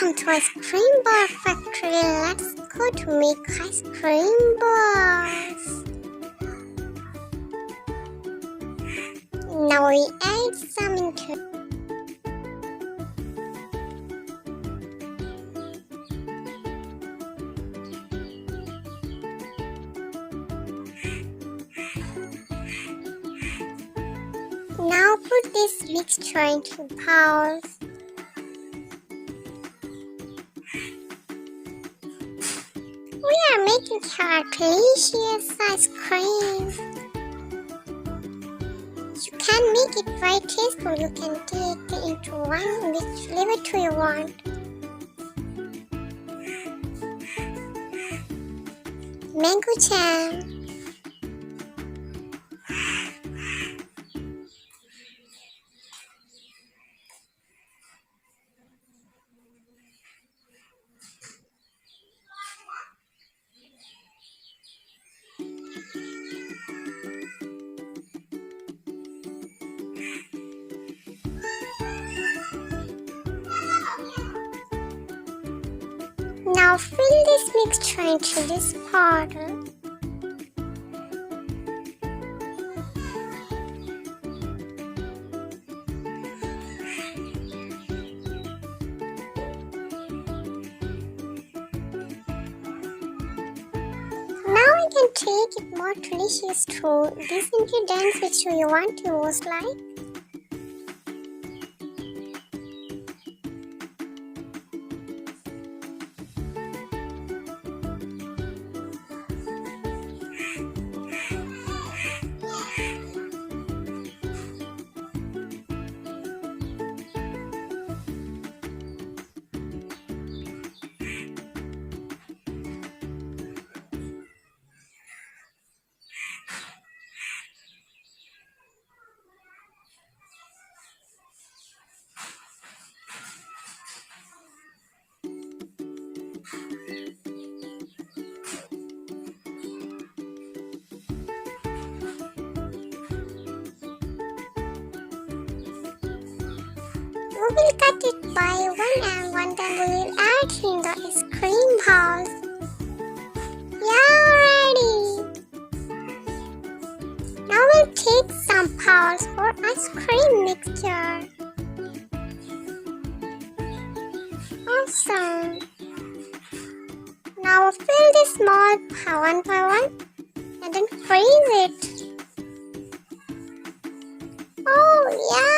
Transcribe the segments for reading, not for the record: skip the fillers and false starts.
Welcome to ice cream ball factory. Let's go to make ice cream balls. Now we add some into Now put this mixture into bowls. We are making our delicious ice cream. You can make it very tasteful. You can take it into one which flavor do you want. Mango jam. Now fill this mixture into this bottle. Now we can take it more delicious to these ingredients which you want to use like we will cut it by one and one, then we will add in the ice cream balls. Yeah, ready! Now we'll take some balls for ice cream mixture. Awesome! Now fill this small one by one and then freeze it. Oh yeah!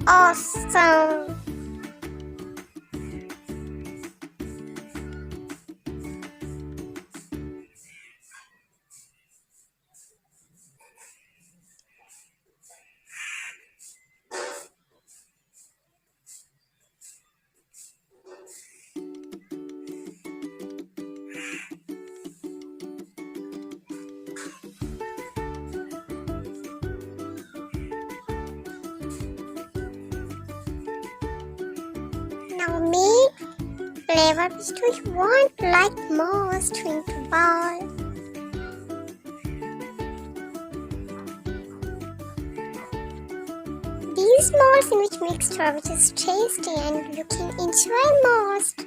Awesome! Now make flavor which do you want like most into bowl. These molds in which mixture which is tasty and you can enjoy most.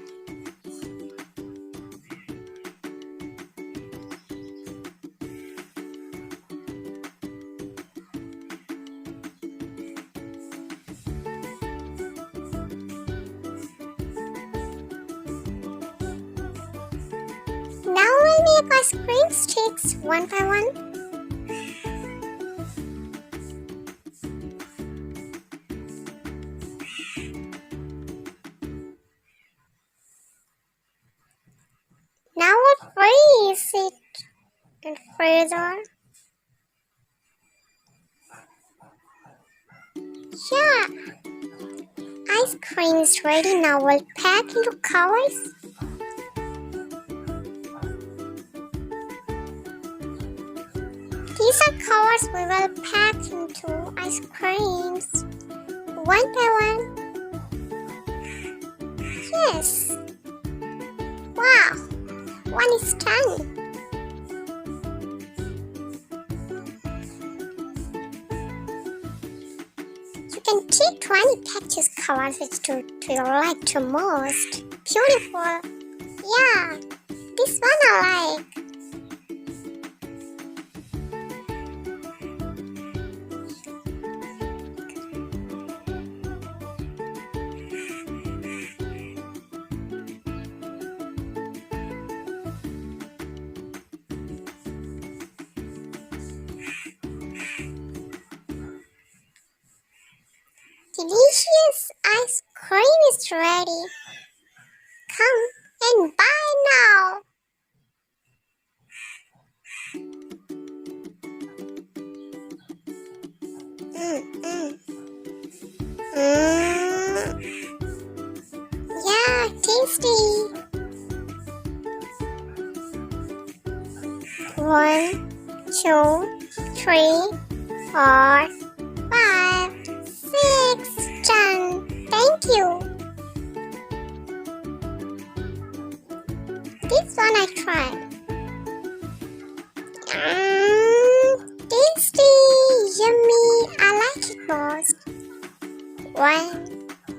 Now we'll make ice cream sticks one by one. Now we'll freeze it in freezer. Yeah, ice cream is ready. Now we'll pack into covers. These are covers we will pack into ice creams one by one. Yes. Wow, one is done. 20 pictures colors which do you like the most? Beautiful. Yeah, this one I like. Delicious ice cream is ready. Come and buy now. Yeah, tasty. 1, 2, 3, 4, 5, 6. Done. Thank you. This one I tried. Tasty, yummy. I like it most. 1,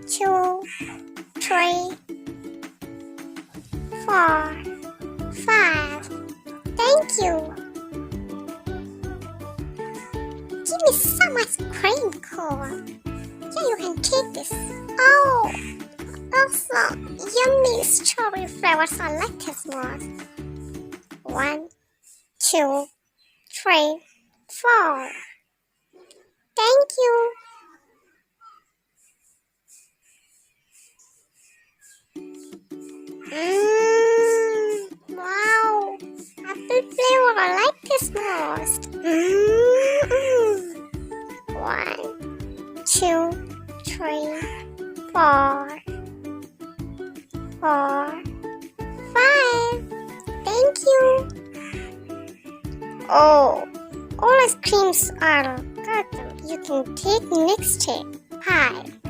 2, 3, 4, 5. Thank you. Give me some ice cream cone. Yeah, you can take this. Oh, also yummy strawberry flavors. I like this most. 1, 2, 3, 4. Thank you. Wow. Apple flavor. I like this most. 1, 2, 3, 4, 4, 5. Thank you. Oh, all ice creams are carton. You can take next step. 5.